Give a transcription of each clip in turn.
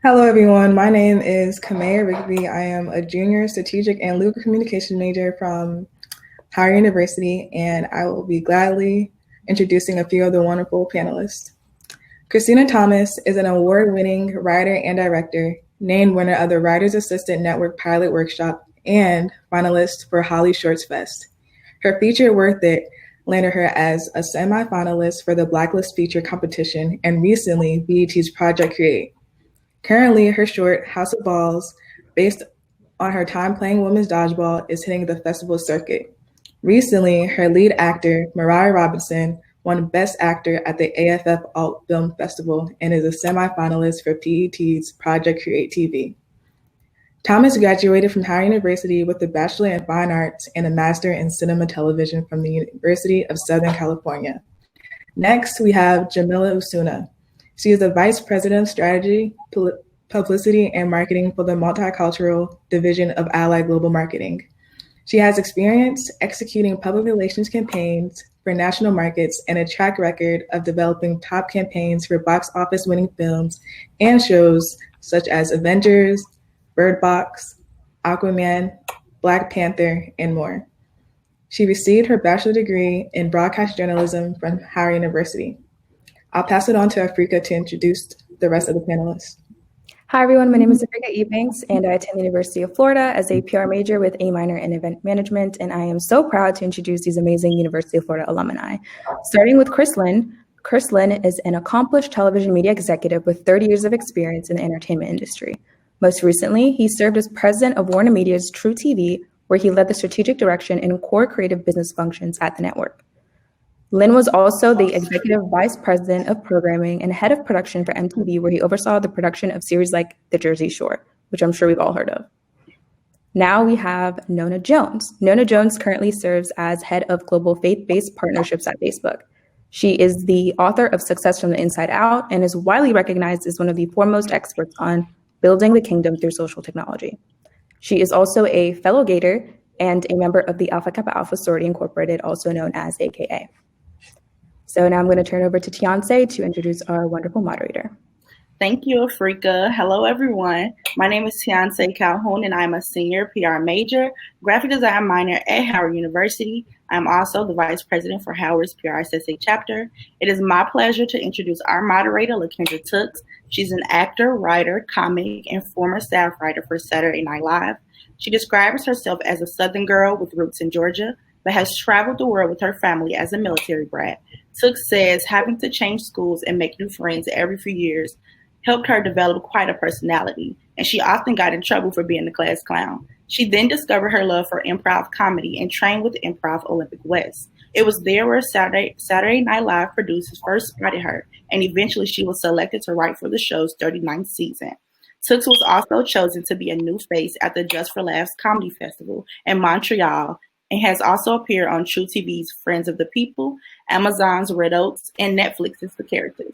Hello, everyone. My name is Kamea Rigby. I am a junior strategic and legal communication major from Howard University, and I will be gladly introducing a few of the wonderful panelists. Christina Thomas is an award-winning writer and director, named winner of the Writers Assistant Network Pilot Workshop, and finalist for Holly Shorts Fest. Her feature Worth It landed her as a semi-finalist for the Blacklist feature competition and recently BET's Project Create. Currently, her short, House of Balls, based on her time playing women's dodgeball, is hitting the festival circuit. Recently, her lead actor, Mariah Robinson, won Best Actor at the AFF Alt Film Festival and is a semi-finalist for BET's Project Create TV. Thomas graduated from Howard University with a Bachelor in Fine Arts and a Master in Cinema Television from the University of Southern California. Next, we have Jamila Osuna. She is the Vice President of Strategy, Publicity, and Marketing for the Multicultural Division of Allied Global Marketing. She has experience executing public relations campaigns for national markets and a track record of developing top campaigns for box office winning films and shows such as Avengers, Bird Box, Aquaman, Black Panther, and more. She received her bachelor degree in broadcast journalism from Howard University. I'll pass it on to Afrika to introduce the rest of the panelists. Hi, everyone. My name is Afrika Ebanks, and I attend the University of Florida as a PR major with a minor in event management, and I am so proud to introduce these amazing University of Florida alumni. Starting with Linn. Linn is an accomplished television media executive with 30 years of experience in the entertainment industry. Most recently, he served as president of Warner Media's True TV, where he led the strategic direction and core creative business functions at the network. Lynn was also the executive vice president of programming and head of production for MTV, where he oversaw the production of series like The Jersey Shore, which I'm sure we've all heard of. Now we have Nona Jones. Nona Jones currently serves as head of global faith-based partnerships at Facebook. She is the author of Success from the Inside Out and is widely recognized as one of the foremost experts on building the kingdom through social technology. She is also a fellow Gator and a member of the Alpha Kappa Alpha Sorority Incorporated, also known as AKA. So now I'm going to turn over to Tianse to introduce our wonderful moderator. Thank you, Afrika. Hello, everyone. My name is Tianse Calhoun, and I'm a senior PR major, graphic design minor at Howard University. I'm also the vice president for Howard's PR SSA chapter. It is my pleasure to introduce our moderator, LaKendra Tookes. She's an actor, writer, comic, and former staff writer for Saturday Night Live. She describes herself as a Southern girl with roots in Georgia, but has traveled the world with her family as a military brat. Tookes says having to change schools and make new friends every few years helped her develop quite a personality, and she often got in trouble for being the class clown. She then discovered her love for improv comedy and trained with Improv Olympic West. It was there where Saturday Night Live producers first spotted her, and eventually she was selected to write for the show's 39th season. Tookes was also chosen to be a new face at the Just for Laughs Comedy Festival in Montreal, and has also appeared on True TV's Friends of the People, Amazon's Red Oaks, and Netflix's The Characters.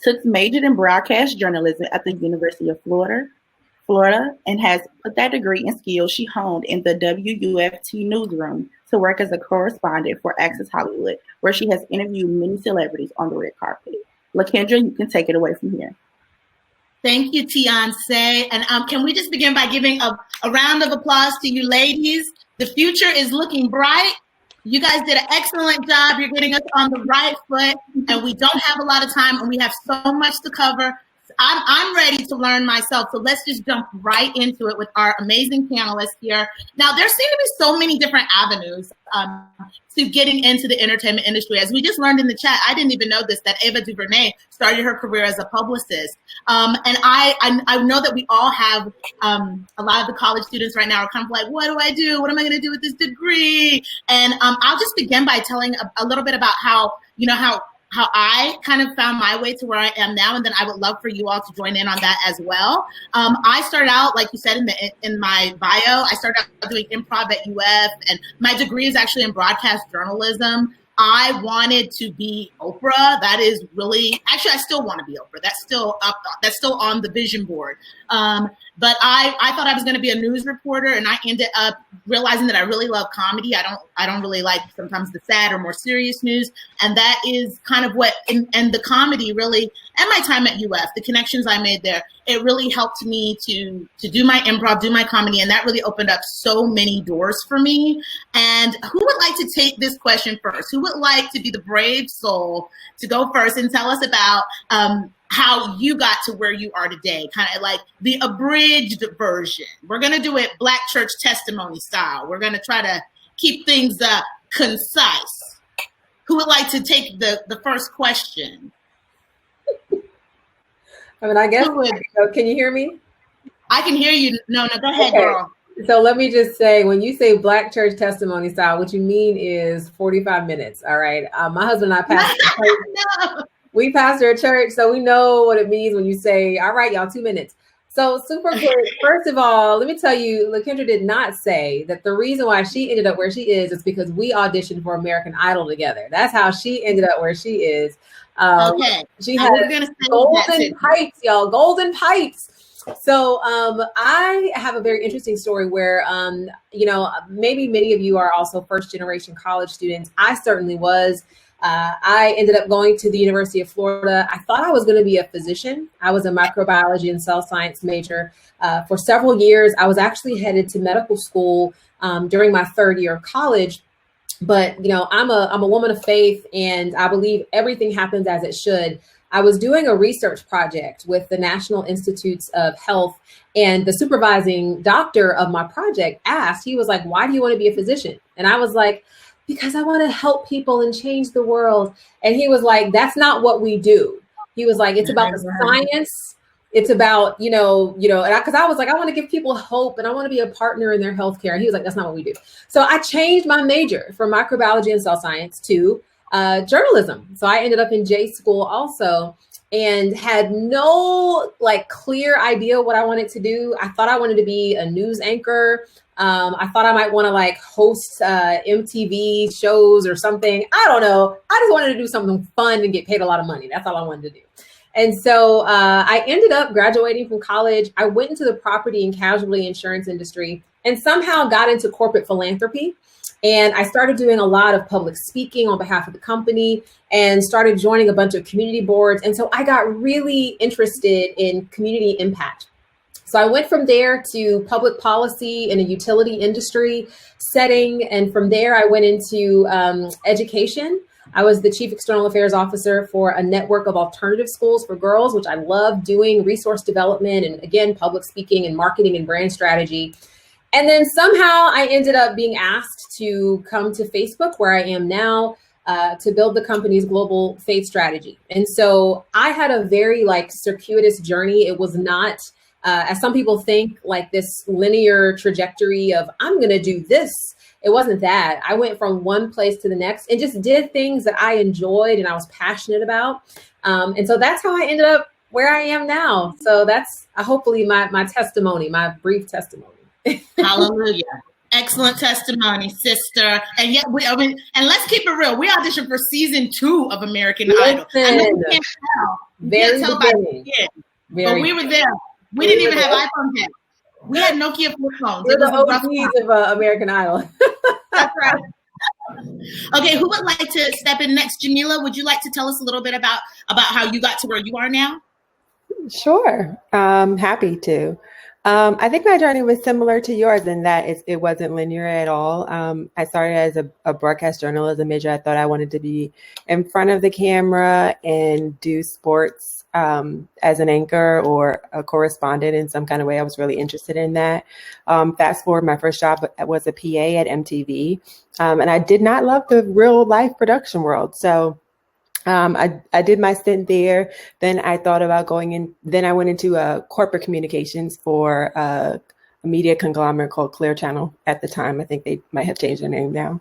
Tookes majored in broadcast journalism at the University of Florida, and has put that degree and skills she honed in the WUFT newsroom to work as a correspondent for Access Hollywood, where she has interviewed many celebrities on the red carpet. LaKendra, you can take it away from here. Thank you, Tianse. And can we just begin by giving a round of applause to you ladies? The future is looking bright. You guys did an excellent job. You're getting us on the right foot, and we don't have a lot of time, and we have so much to cover. I'm ready to learn myself, so let's just jump right into it with our amazing panelists here. Now, there seem to be so many different avenues to getting into the entertainment industry. As we just learned in the chat, I didn't even know this, that Ava DuVernay started her career as a publicist. And I know that we all have, a lot of the college students right now are kind of like, what do I do? What am I going to do with this degree? And I'll just begin by telling a little bit about how I kind of found my way to where I am now, and then I would love for you all to join in on that as well. I started out, like you said in my bio, I started out doing improv at UF, and my degree is actually in broadcast journalism. I wanted to be Oprah. That is really, actually, I still want to be Oprah. That's still on the vision board. But I thought I was going to be a news reporter, and I ended up realizing that I really love comedy. I don't really like sometimes the sad or more serious news, and that is kind of what and the comedy really, and my time at UF, the connections I made there, it really helped me to do my improv, do my comedy, and that really opened up so many doors for me. And who would like to take this question first? Who would like to be the brave soul to go first and tell us about how you got to where you are today, kind of like the abridged version? We're going to do it Black church testimony style. We're going to try to keep things concise. Who would like to take the first question? I mean, I guess, can you hear me? I can hear you. No, go ahead, okay. Girl. So let me just say, when you say Black church testimony style, what you mean is 45 minutes. All right. My husband and I pastor we pastor a church, so we know what it means when you say, all right, y'all, 2 minutes. So super quick. First of all, let me tell you, LaKendra did not say that the reason why she ended up where she is because we auditioned for American Idol together. That's how she ended up where she is. Okay. She had golden pipes, y'all, golden pipes. So I have a very interesting story where, maybe many of you are also first generation college students. I certainly was. I ended up going to the University of Florida. I thought I was going to be a physician. I was a microbiology and cell science major. For several years, I was actually headed to medical school during my third year of college. But, I'm a woman of faith, and I believe everything happens as it should. I was doing a research project with the National Institutes of Health, and the supervising doctor of my project asked, he was like, why do you want to be a physician? And I was like, because I want to help people and change the world. And he was like, that's not what we do. He was like, it's about the science. It's about, because I was like, I want to give people hope and I want to be a partner in their healthcare. And he was like, that's not what we do. So I changed my major from microbiology and cell science to journalism. So I ended up in J school also and had no clear idea what I wanted to do. I thought I wanted to be a news anchor. I thought I might want to host MTV shows or something. I don't know. I just wanted to do something fun and get paid a lot of money. That's all I wanted to do. And so I ended up graduating from college. I went into the property and casualty insurance industry and somehow got into corporate philanthropy. And I started doing a lot of public speaking on behalf of the company and started joining a bunch of community boards. And so I got really interested in community impact. So I went from there to public policy in a utility industry setting. And from there, I went into education. I was the chief external affairs officer for a network of alternative schools for girls, which I love doing, resource development, and again, public speaking and marketing and brand strategy. And then somehow I ended up being asked to come to Facebook, where I am now, to build the company's global faith strategy. And so I had a very circuitous journey. It was not, as some people think, this linear trajectory of I'm going to do this. It wasn't that. I went from one place to the next and just did things that I enjoyed and I was passionate about. And so that's how I ended up where I am now. So that's hopefully my testimony, my brief testimony. Hallelujah. Excellent testimony, sister. And yet, and let's keep it real. We auditioned for season 2 of American Idol. I know you can't tell. Very beginning. But we were there. We didn't even have iPhones yet. We had Nokia flip phones. We're the OGs of American Idol. That's right. Okay, who would like to step in next? Jamila, would you like to tell us a little bit about how you got to where you are now? Sure. Happy to. I think my journey was similar to yours in that it wasn't linear at all. I started as a broadcast journalism major. I thought I wanted to be in front of the camera and do sports as an anchor or a correspondent in some kind of way. I was really interested in that. Fast forward, my first job was a PA at MTV. And I did not love the real life production world. So I did my stint there. Then I thought about then I went into corporate communications for a media conglomerate called Clear Channel at the time. I think they might have changed their name now.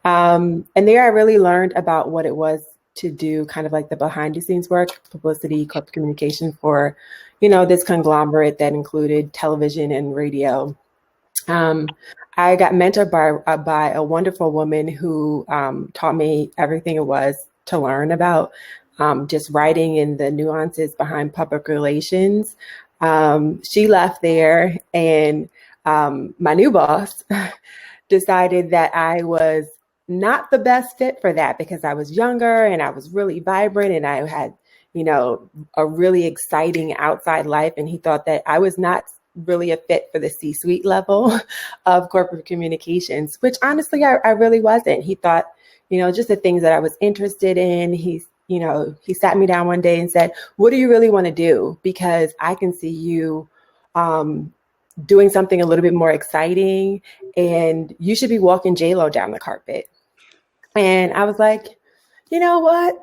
And there I really learned about what it was to do kind of the behind the scenes work, publicity, corporate communication for, this conglomerate that included television and radio. I got mentored by a wonderful woman who taught me everything it was to learn about just writing and the nuances behind public relations. She left there, and my new boss decided that I was not the best fit for that because I was younger and I was really vibrant and I had, a really exciting outside life. And he thought that I was not really a fit for the C-suite level of corporate communications, which honestly, I really wasn't. He thought, just the things that I was interested in. He sat me down one day and said, what do you really want to do? Because I can see you doing something a little bit more exciting, and you should be walking J-Lo down the carpet. And I was like, you know what?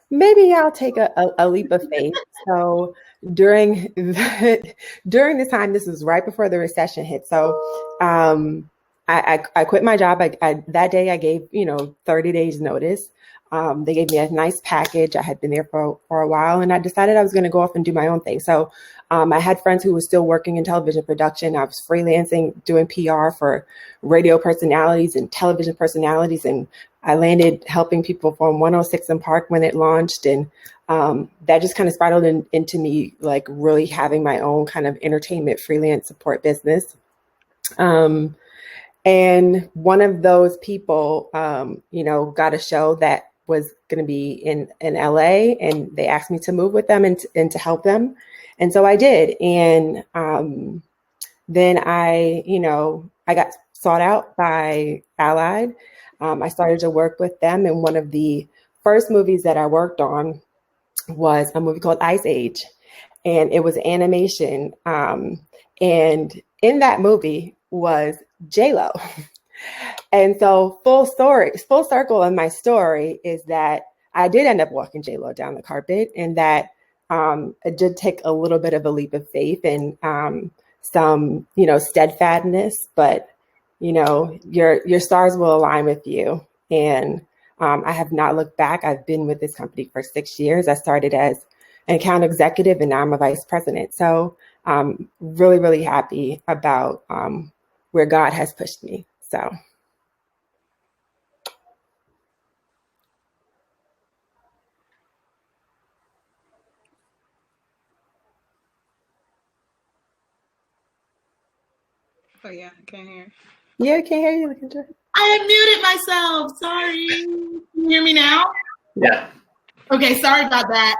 Maybe I'll take a leap of faith. So during this time, this was right before the recession hit. So I quit my job. That day I gave, 30 days notice. They gave me a nice package. I had been there for a while, and I decided I was going to go off and do my own thing. So I had friends who were still working in television production. I was freelancing, doing PR for radio personalities and television personalities. And I landed helping people from 106 in Park when it launched. And that just kind of spiraled into me, like really having my own kind of entertainment freelance support business. And one of those people, got a show that was going to be in LA, and they asked me to move with them and to help them. And so I did. And then I got sought out by Allied. I started to work with them. And one of the first movies that I worked on was a movie called Ice Age. And it was animation. And in that movie was J-Lo. And so full circle in my story is that I did end up walking J-Lo down the carpet, and that it did take a little bit of a leap of faith and some, steadfastness, but, your stars will align with you. And I have not looked back. I've been with this company for 6 years. I started as an account executive, and now I'm a vice president. So I'm really, really happy about where God has pushed me. So. Oh yeah, I can't hear. Yeah, I can't hear you, LaKendra. I had muted myself. Sorry. Can you hear me now? Yeah. Okay, sorry about that.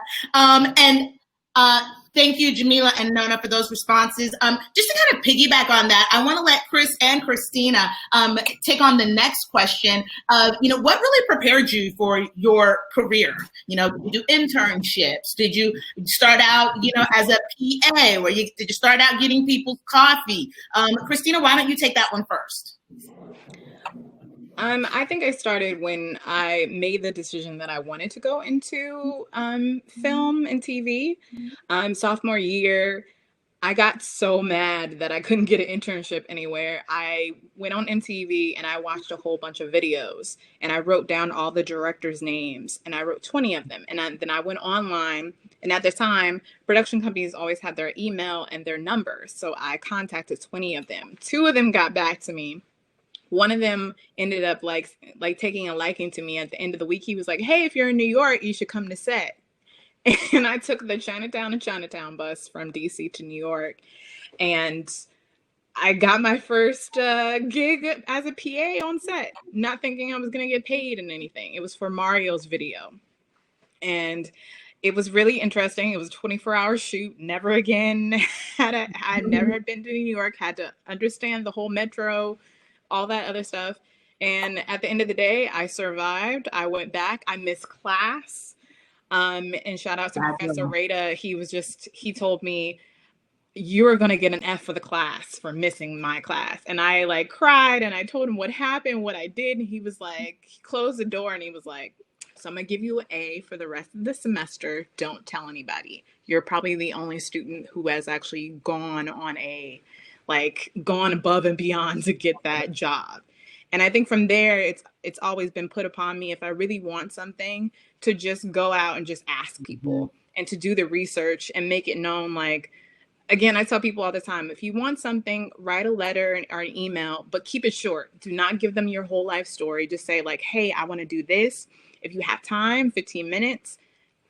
Thank you, Jamila and Nona, for those responses. Just to kind of piggyback on that, I want to let Chris and Kristina take on the next question of, what really prepared you for your career? Did you do internships? Did you start out, as a PA? Did you start out getting people's coffee? Kristina, why don't you take that one first? I think I started when I made the decision that I wanted to go into film and TV. Sophomore year, I got so mad that I couldn't get an internship anywhere. I went on MTV and I watched a whole bunch of videos, and I wrote down all the directors' names, and I wrote 20 of them. And then I went online, and at the time, production companies always had their email and their numbers. So I contacted 20 of them. 2 of them got back to me. One of them ended up like taking a liking to me. At the end of the week, he was like, hey, if you're in New York, you should come to set. And I took the Chinatown bus from DC to New York. And I got my first gig as a PA on set, not thinking I was going to get paid in anything. It was for Mario's video. And it was really interesting. It was a 24-hour shoot. Never again I never had been to New York, had to understand the whole metro, all that other stuff. And at the end of the day, I survived. I went back. I missed class. And shout out to Professor Rada. He told me, you're going to get an F for the class for missing my class. And I cried, and I told him what happened, what I did. And he was like, he closed the door and he was like, so I'm going to give you an A for the rest of the semester. Don't tell anybody. You're probably the only student who has actually gone above and beyond to get that job. And I think from there, it's always been put upon me, if I really want something, to just go out and just ask people and to do the research and make it known. Again, I tell people all the time, if you want something, write a letter or an email, but keep it short. Do not give them your whole life story. Just say hey, I want to do this. If you have time, 15 minutes,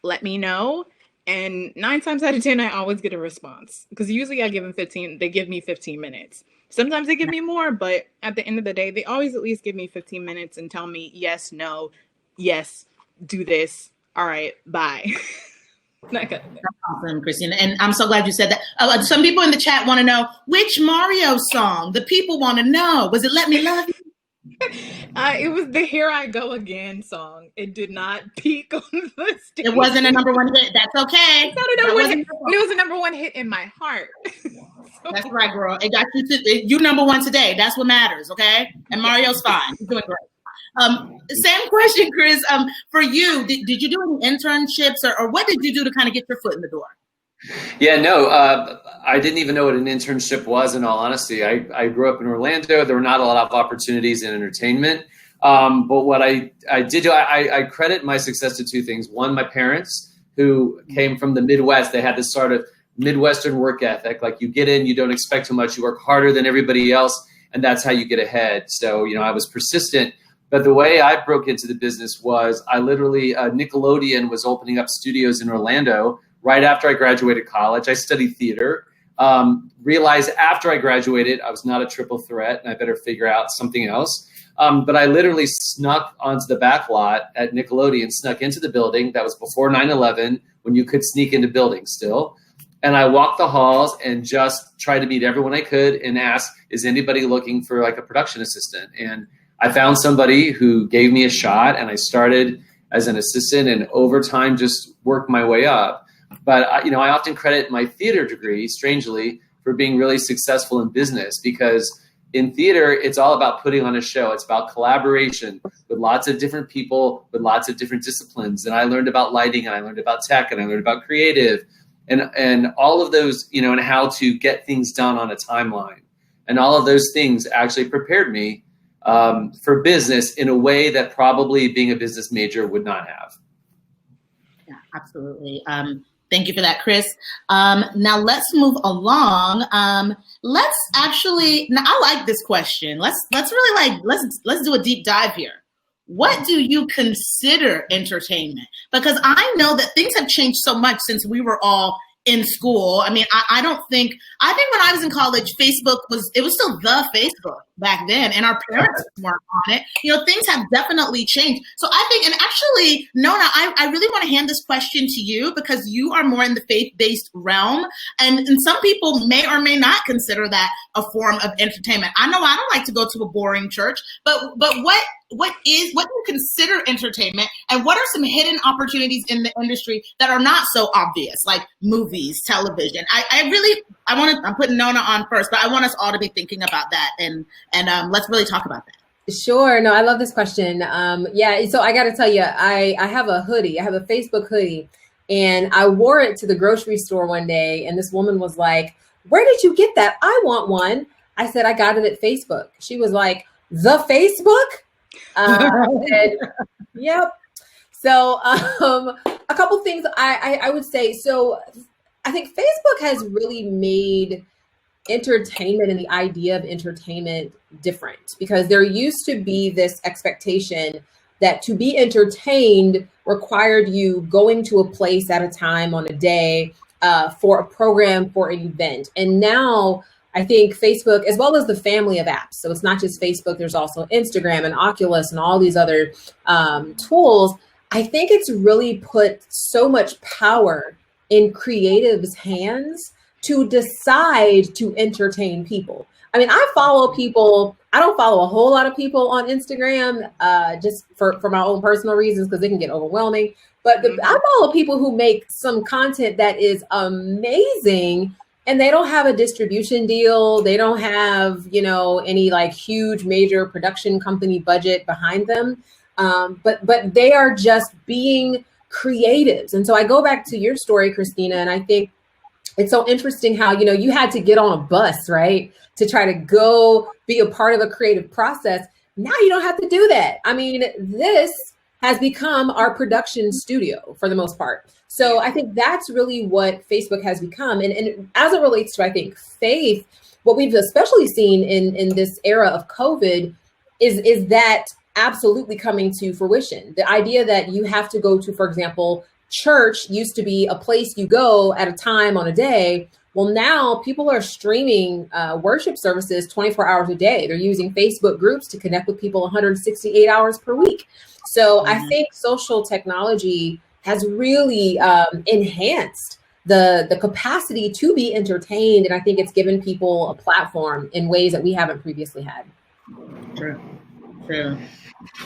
let me know. And 9 times out of 10, I always get a response, because usually I give them 15, they give me 15 minutes. Sometimes they give me more, but at the end of the day, they always at least give me 15 minutes and tell me yes, no, yes, do this. All right, bye. That's awesome, Kristina. And I'm so glad you said that. Some people in the chat want to know which Mario song. The people want to know. Was it Let Me Love You? It was the Here I Go Again song. It did not peak on the stage. It wasn't a number one hit. That's okay. It's not a number one hit, but it was a number one hit in my heart. That's right, girl. It got you number one today. That's what matters, okay? And Mario's fine. He's doing great. Same question, Chris. For you, did you do any internships or what did you do to kind of get your foot in the door? Yeah, no, I didn't even know what an internship was, in all honesty. I grew up in Orlando. There were not a lot of opportunities in entertainment. But what I did do, I credit my success to two things. One, my parents, who came from the Midwest. They had this sort of Midwestern work ethic. Like, you get in, you don't expect too much. You work harder than everybody else, and that's how you get ahead. So, I was persistent. But the way I broke into the business was I literally, Nickelodeon was opening up studios in Orlando right after I graduated college. I studied theater. Realized after I graduated, I was not a triple threat and I better figure out something else. But I literally snuck onto the backlot at Nickelodeon, snuck into the building. That was before 9/11, when you could sneak into buildings still. And I walked the halls and just tried to meet everyone I could and ask, is anybody looking for like a production assistant? And I found somebody who gave me a shot, and I started as an assistant, and over time just worked my way up. But I often credit my theater degree, strangely, for being really successful in business, because in theater, it's all about putting on a show. It's about collaboration with lots of different people, with lots of different disciplines. And I learned about lighting, and I learned about tech, and I learned about creative, and all of those, and how to get things done on a timeline. And all of those things actually prepared me for business in a way that probably being a business major would not have. Yeah, absolutely. Thank you for that, Chris. Now let's move along. Now I like this question. Let's do a deep dive here. What do you consider entertainment? Because I know that things have changed so much since we were all in school. I mean, I think when I was in college, Facebook was still the Facebook back then, and our parents weren't on it. Things have definitely changed. So I think, and actually, Nona, I really want to hand this question to you, because you are more in the faith-based realm, and some people may or may not consider that a form of entertainment. I know I don't like to go to a boring church, but what do you consider entertainment, and what are some hidden opportunities in the industry that are not so obvious, like movies, television? I'm putting Nona on first, but I want us all to be thinking about that, and let's really talk about that. Sure. No, I love this question. So I got to tell you, I have a hoodie. I have a Facebook hoodie, and I wore it to the grocery store one day, and this woman was like, "Where did you get that? I want one." I said, "I got it at Facebook." She was like, "The Facebook?" I said, "Yep." So a couple things I would say. So I think Facebook has really made entertainment and the idea of entertainment different, because there used to be this expectation that to be entertained required you going to a place at a time on a day for a program, for an event. And now I think Facebook, as well as the family of apps, so it's not just Facebook, there's also Instagram and Oculus and all these other tools. I think it's really put so much power in creatives' hands to decide to entertain people. I mean, I follow people. I don't follow a whole lot of people on Instagram just for my own personal reasons, because it can get overwhelming. But I follow people who make some content that is amazing, and they don't have a distribution deal. They don't have, any like huge major production company budget behind them. But they are just being creatives. And so I go back to your story, Kristina, and I think it's so interesting how, you had to get on a bus, right, to try to go be a part of a creative process. Now you don't have to do that. I mean, this has become our production studio for the most part. So I think that's really what Facebook has become. And as it relates to, I think, faith, what we've especially seen in this era of COVID is that absolutely coming to fruition. The idea that you have to go to, for example, church used to be a place you go at a time on a day. Well, now people are streaming worship services 24 hours a day. They're using Facebook groups to connect with people 168 hours per week. So I think social technology has really enhanced the capacity to be entertained. And I think it's given people a platform in ways that we haven't previously had. True.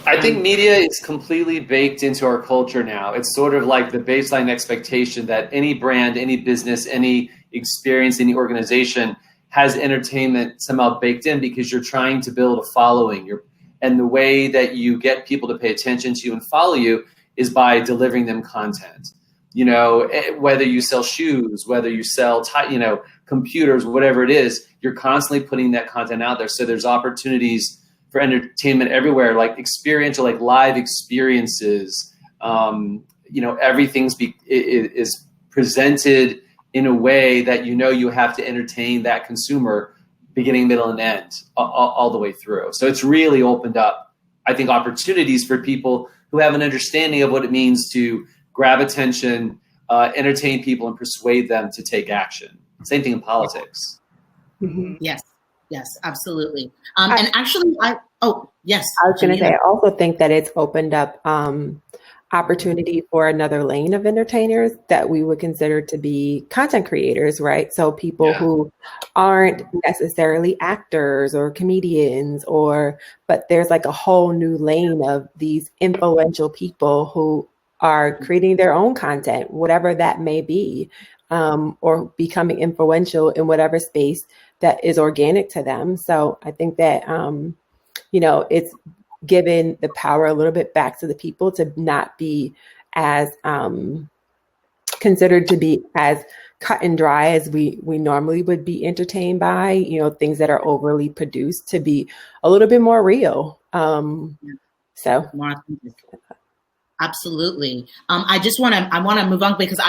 I think media is completely baked into our culture now. It's sort of like the baseline expectation that any brand, any business, any experience, any organization has entertainment somehow baked in, because you're trying to build a following. And the way that you get people to pay attention to you and follow you is by delivering them content. You know, whether you sell shoes, whether you sell, computers, whatever it is, you're constantly putting that content out there. So there's opportunities for entertainment everywhere, like experiential, like live experiences. Everything's is presented in a way that you have to entertain that consumer, beginning, middle, and end, all the way through. So it's really opened up, I think, opportunities for people who have an understanding of what it means to grab attention, entertain people, and persuade them to take action. Same thing in politics. Mm-hmm. Yes, absolutely. And actually, yes. I was going to say, I also think that it's opened up opportunity for another lane of entertainers that we would consider to be content creators, right? So people who aren't necessarily actors or comedians, but there's like a whole new lane of these influential people who are creating their own content, whatever that may be, or becoming influential in whatever space that is organic to them. So I think that, it's given the power a little bit back to the people to not be as considered to be as cut and dry as we normally would be entertained by, things that are overly produced, to be a little bit more real. Absolutely. I want to move on, because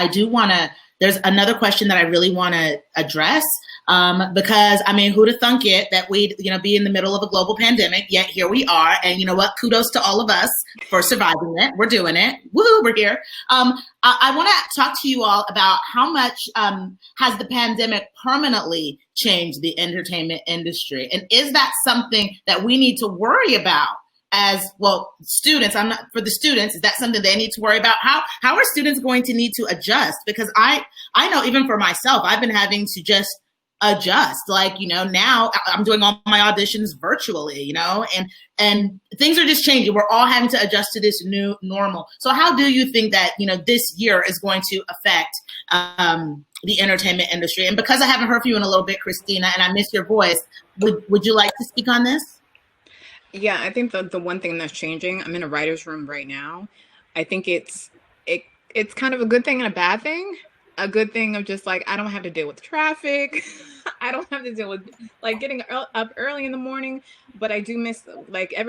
there's another question that I really want to address. Because who'd have thunk it that we'd, be in the middle of a global pandemic, yet here we are. And you know what? Kudos to all of us for surviving it. We're doing it. Woohoo, we're here. I want to talk to you all about how much has the pandemic permanently changed the entertainment industry? And is that something that we need to worry about? As well, students, for the students, is that something they need to worry about? How are students going to need to adjust? Because I know, even for myself, I've been having to just adjust. Now I'm doing all my auditions virtually, and things are just changing. We're all having to adjust to this new normal. So how do you think that, this year is going to affect the entertainment industry? And because I haven't heard from you in a little bit, Kristina, and I miss your voice, would you like to speak on this? Yeah, I think the one thing that's changing, I'm in a writer's room right now. I think it's kind of a good thing and a bad thing. A good thing of just I don't have to deal with traffic. I don't have to deal with getting up early in the morning, but I do miss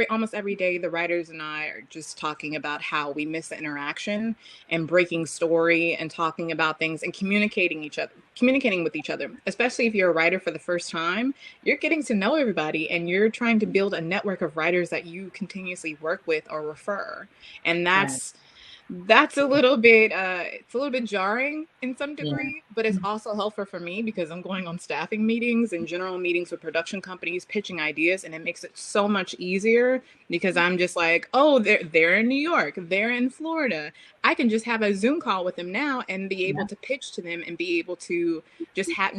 almost every day the writers and I are just talking about how we miss the interaction and breaking story and talking about things and communicating with each other. Especially if you're a writer for the first time, you're getting to know everybody and you're trying to build a network of writers that you continuously work with or refer. And that's a little bit it's a little bit jarring in some degree, but it's also helpful for me because I'm going on staffing meetings and general meetings with production companies pitching ideas, and it makes it so much easier because I'm just they're in New York, they're in Florida. I can just have a Zoom call with them now and be able to pitch to them and be able to just have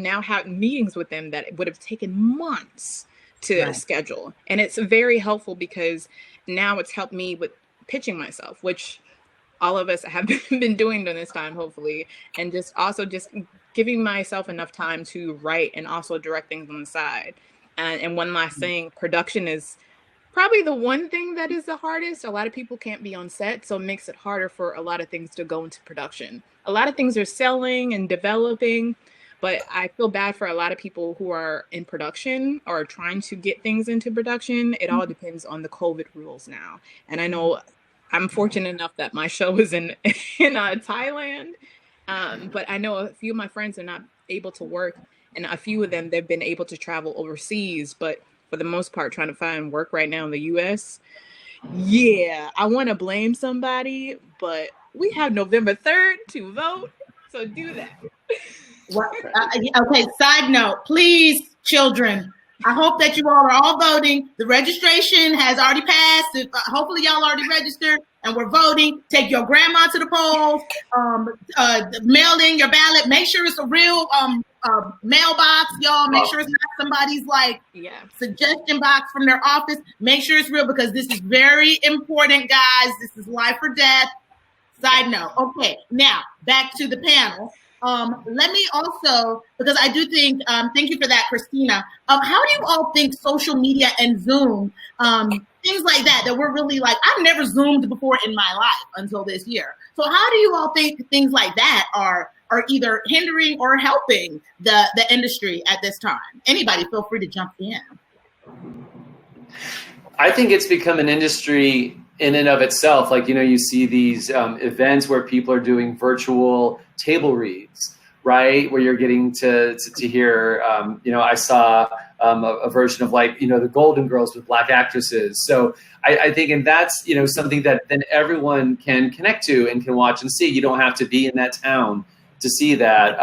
meetings with them that would have taken months to schedule. And it's very helpful because now it's helped me with pitching myself, which all of us have been doing during this time, hopefully, and just giving myself enough time to write and also direct things on the side. And one last thing, production is probably the one thing that is the hardest. A lot of people can't be on set, so it makes it harder for a lot of things to go into production. A lot of things are selling and developing, but I feel bad for a lot of people who are in production or trying to get things into production. It all depends on the COVID rules now. And I know I'm fortunate enough that my show is in Thailand, but I know a few of my friends are not able to work, and a few of them, they've been able to travel overseas, but for the most part, trying to find work right now in the U.S. Yeah, I want to blame somebody, but We have November 3rd to vote, so do that. Okay, side note, please, children, I hope that you all are all voting. The registration has already passed. Hopefully y'all already registered and we're voting. Take your grandma to the polls, mail in your ballot. Make sure it's a real mailbox, y'all. Make sure it's not somebody's suggestion box from their office. Make sure it's real because this is very important, guys. This is life or death. Side note. Okay, now back to the panel. Let me also, because I do think, thank you for that, Kristina. How do you all think social media and Zoom, things like that we're really like, I've never Zoomed before in my life until this year. So how do you all think things like that are either hindering or helping the industry at this time? Anybody feel free to jump in. I think it's become an industry in and of itself. Like, you see these events where people are doing virtual table reads, right? Where you're getting to hear, I saw a version of the Golden Girls with Black actresses. So I think, and that's, something that then everyone can connect to and can watch and see. You don't have to be in that town to see that.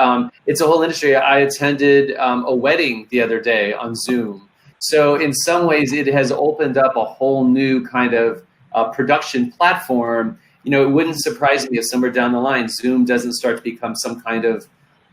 It's a whole industry. I attended a wedding the other day on Zoom. So in some ways it has opened up a whole new kind of production platform. It wouldn't surprise me if somewhere down the line, Zoom doesn't start to become some kind of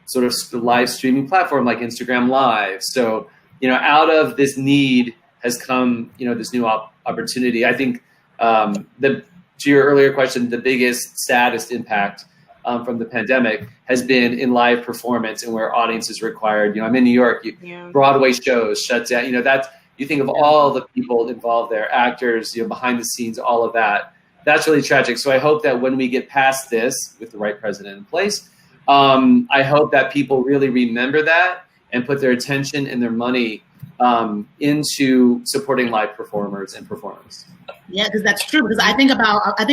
sort of live streaming platform like Instagram Live. So, out of this need has come, this new opportunity. I think to your earlier question, the biggest, saddest impact from the pandemic has been in live performance and where audience is required. I'm in New York, Broadway shows shut down. You think of all the people involved there, actors, behind the scenes, all of that. That's really tragic. So I hope that when we get past this with the right president in place, I hope that people really remember that and put their attention and their money into supporting live performers and performance. Yeah, because that's true. Because I think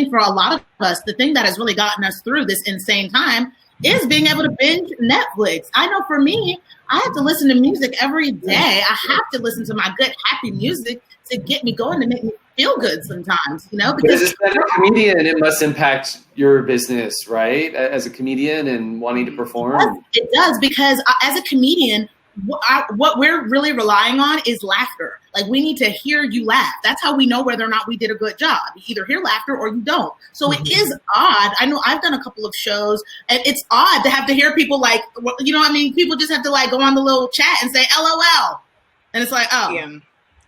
for a lot of us, the thing that has really gotten us through this insane time is being able to binge Netflix. I know for me, I have to listen to music every day. I have to listen to my good, happy music to get me going, to make me feel good sometimes, Because as a comedian, it must impact your business, right? As a comedian and wanting to perform. It does, because as a comedian, what we're really relying on is laughter. Like, we need to hear you laugh. That's how we know whether or not we did a good job. You either hear laughter or you don't. So it is odd. I know I've done a couple of shows, and it's odd to have to hear people people just have to go on the little chat and say LOL. And it's like, oh. Yeah.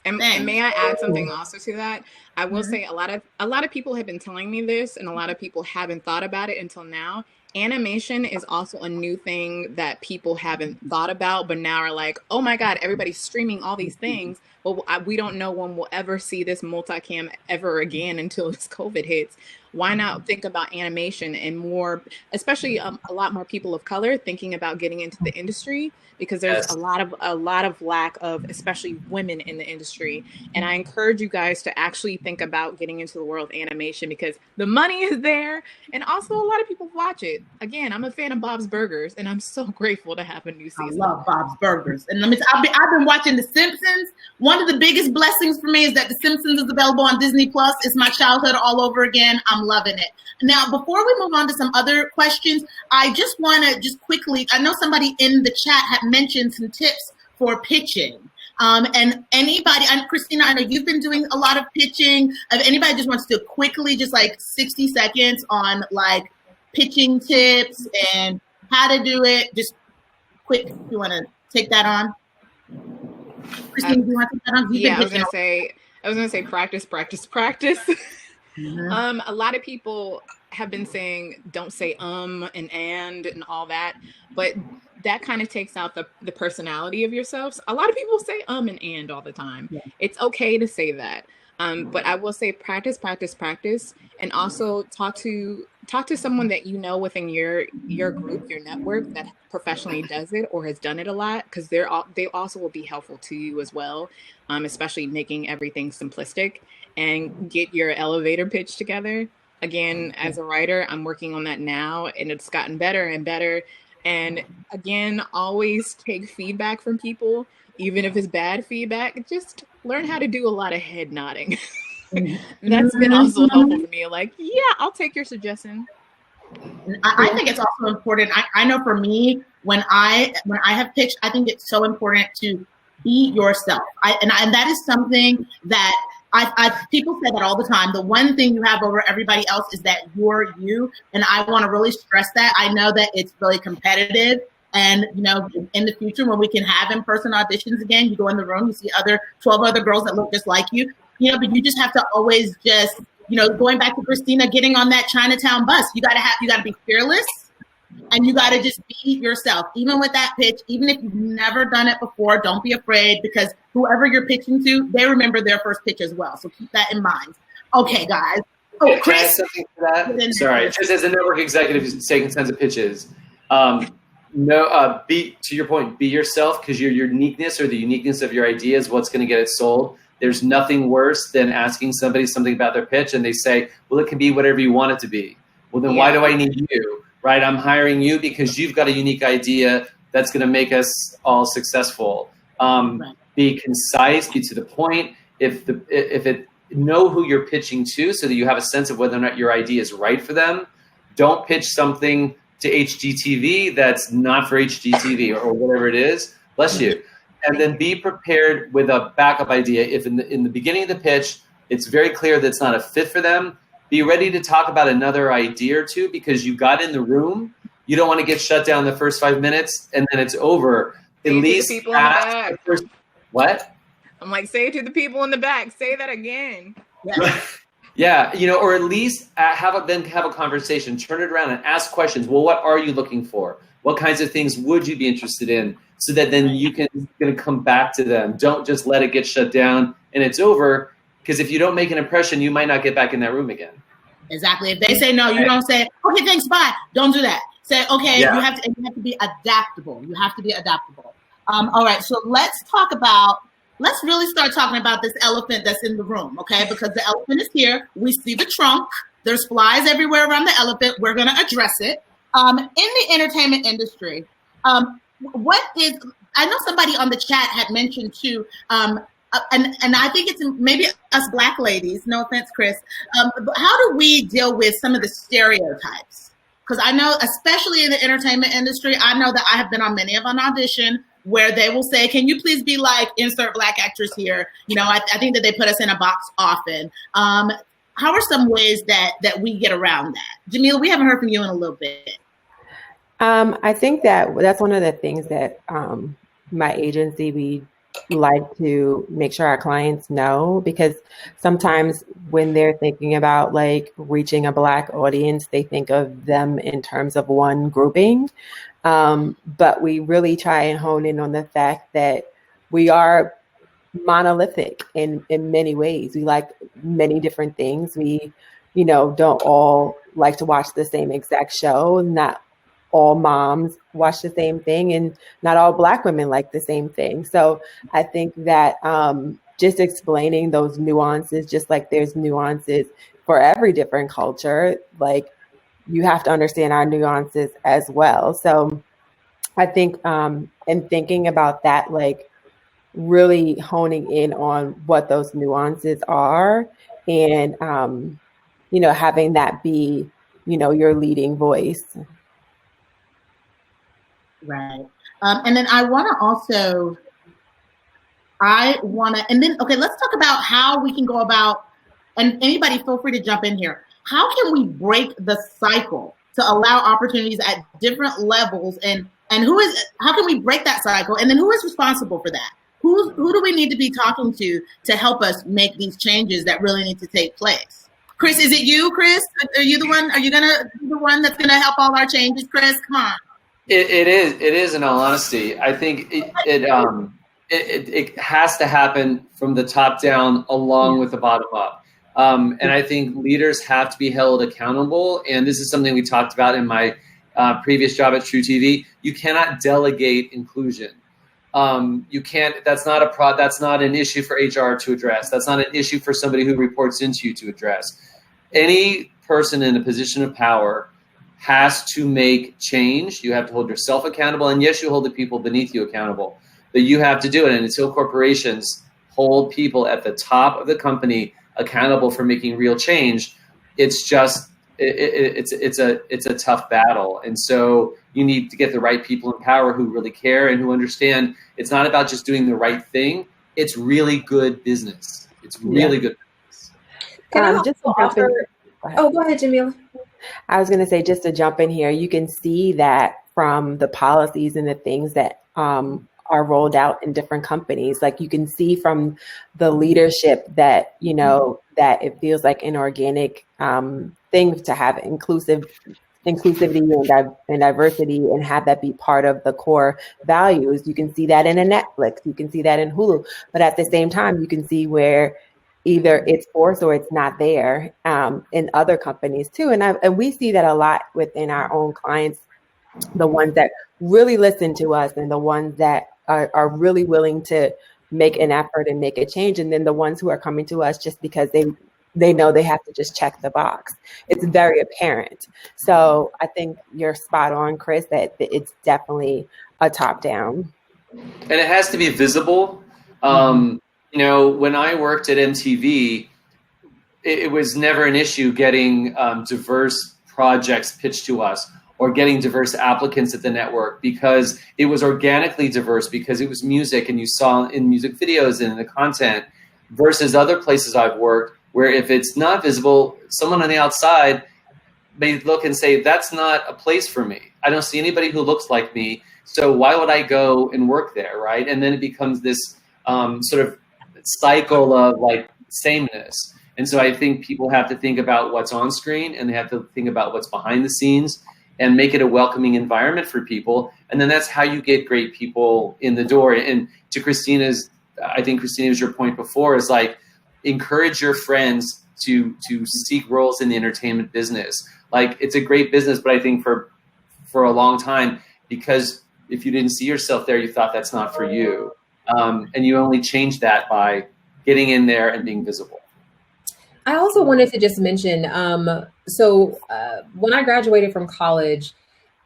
And may I add something also to that? I will say a lot of people have been telling me this, and a lot of people haven't thought about it until now. Animation is also a new thing that people haven't thought about, but now are like, oh my God, everybody's streaming all these things. Well, we don't know when we'll ever see this multicam ever again until this COVID hits. Why not think about animation and more, especially a lot more people of color thinking about getting into the industry, because there's a lot of lack of, especially women in the industry. And I encourage you guys to actually think about getting into the world of animation, because the money is there, and also a lot of people watch it. Again, I'm a fan of Bob's Burgers, and I'm so grateful to have a new season. I love Bob's Burgers. And I've been watching The Simpsons. One of the biggest blessings for me is that The Simpsons is available on Disney Plus. It's my childhood all over again. I'm loving it. Now, before we move on to some other questions, I just want to quickly, I know somebody in the chat had mentioned some tips for pitching. And anybody, and Kristina, I know you've been doing a lot of pitching. If anybody just wants to quickly, just 60 seconds on pitching tips and how to do it, just quick, if you want to take that on. Kristina, do you want to take that on? I was gonna say practice. Mm-hmm. A lot of people have been saying don't say and all that, but that kind of takes out the personality of yourselves. A lot of people say and all the time. Yeah. It's okay to say that. But I will say practice, and also talk to someone that within your group, your network, that professionally does it or has done it a lot, because they also will be helpful to you as well, especially making everything simplistic, and get your elevator pitch together. Again, as a writer, I'm working on that now, and it's gotten better and better. And again, always take feedback from people, even if it's bad feedback. Just learn how to do a lot of head nodding. That's been also helpful for me. I'll take your suggestion. I think it's also important. I know for me, when I have pitched, I think it's so important to be yourself. And that is something that people say that all the time. The one thing you have over everybody else is that you're you. And I want to really stress that. I know that it's really competitive. And, you know, in the future, when we can have in-person auditions again, you go in the room, you see 12 other girls that look just like you, you know, but you just have to always just, you know, going back to Kristina, getting on that Chinatown bus, you got to be fearless, and you got to just be yourself. Even with that pitch, even if you've never done it before, don't be afraid, because whoever you're pitching to, they remember their first pitch as well. So keep that in mind. Okay, guys. Oh, Chris. Can I add something to that? Sorry, just as a network executive who's taking tons of pitches, to your point, be yourself, because your uniqueness or the uniqueness of your idea is what's going to get it sold. There's nothing worse than asking somebody something about their pitch and they say, well, it can be whatever you want it to be. Well, then why do I need you, right? I'm hiring you because you've got a unique idea that's going to make us all successful. Be concise, be to the point. Know who you're pitching to so that you have a sense of whether or not your idea is right for them. Don't pitch something to HGTV that's not for HGTV or whatever it is. Bless you. And then be prepared with a backup idea. If in the beginning of the pitch, it's very clear that it's not a fit for them, be ready to talk about another idea or two, because you got in the room. You don't want to get shut down the first 5 minutes and then it's over. At least people in the back. What? I'm like, say it to the people in the back. Say that again. Yeah. Yeah, you know, or at least have a conversation, turn it around and ask questions. Well, what are you looking for? What kinds of things would you be interested in? So that then you can come back to them. Don't just let it get shut down and it's over, because if you don't make an impression, you might not get back in that room again. Exactly. If they say no, you don't say, okay, thanks, bye. Don't do that. Say, okay, you have to be adaptable. You have to be adaptable. All right, so let's really start talking about this elephant that's in the room, okay? Because the elephant is here. We see the trunk. There's flies everywhere around the elephant. We're going to address it. In the entertainment industry, I know somebody on the chat had mentioned too, and I think it's maybe us Black ladies, no offense, Chris, how do we deal with some of the stereotypes? Because I know, especially in the entertainment industry, I know that I have been on many of an audition where they will say, can you please be like, insert Black actress here? You know, I think that they put us in a box often. How are some ways that we get around that? Jamila, we haven't heard from you in a little bit. I think that's one of the things that my agency, we like to make sure our clients know, because sometimes when they're thinking about like reaching a Black audience, they think of them in terms of one grouping. But we really try and hone in on the fact that we are monolithic in many ways. We like many different things. We, don't all like to watch the same exact show. Not all moms watch the same thing, and not all Black women like the same thing. So I think that just explaining those nuances, just like there's nuances for every different culture, like you have to understand our nuances as well. So I think in thinking about that, like really honing in on what those nuances are, and having that be, your leading voice. Right. And then let's talk about how we can go about, and anybody feel free to jump in here. How can we break the cycle to allow opportunities at different levels, and how can we break that cycle? And then who is responsible for that? Who do we need to be talking to help us make these changes that really need to take place? Chris, is it you, Chris? Are you the one? Are you gonna be the one that's gonna help all our changes, Chris? Come on. It is. In all honesty, I think it has to happen from the top down, along with the bottom up. And I think leaders have to be held accountable. And this is something we talked about in my previous job at True TV. You cannot delegate inclusion. You can't. That's not an issue for HR to address. That's not an issue for somebody who reports into you to address. Any person in a position of power has to make change. You have to hold yourself accountable, and yes, you hold the people beneath you accountable, but you have to do it. And until corporations hold people at the top of the company accountable for making real change, it's just it's a tough battle. And so you need to get the right people in power who really care and who understand it's not about just doing the right thing. It's really good business. It's really good business. Can I just offer? Go ahead, Jamila. I was going to say, just to jump in here, you can see that from the policies and the things that are rolled out in different companies. Like you can see from the leadership that, you know, that it feels like an organic thing to have inclusivity and diversity and have that be part of the core values. You can see that in a Netflix, you can see that in Hulu, but at the same time, you can see where either it's forced or it's not there in other companies too. And we see that a lot within our own clients, the ones that really listen to us and the ones that are really willing to make an effort and make a change. And then the ones who are coming to us just because they know they have to just check the box. It's very apparent. So I think you're spot on, Chris, that it's definitely a top down. And it has to be visible. You know, when I worked at MTV, it was never an issue getting diverse projects pitched to us or getting diverse applicants at the network because it was organically diverse, because it was music and you saw in music videos and in the content, versus other places I've worked where if it's not visible, someone on the outside may look and say, that's not a place for me. I don't see anybody who looks like me. So why would I go and work there, right? And then it becomes this sort of cycle of like sameness. And so I think people have to think about what's on screen and they have to think about what's behind the scenes and make it a welcoming environment for people. And then that's how you get great people in the door. And to Christina's, I think Christina was your point before, is like, encourage your friends to seek roles in the entertainment business. Like it's a great business, but I think for a long time, because if you didn't see yourself there, you thought that's not for you. And you only change that by getting in there and being visible. I also wanted to just mention, when I graduated from college,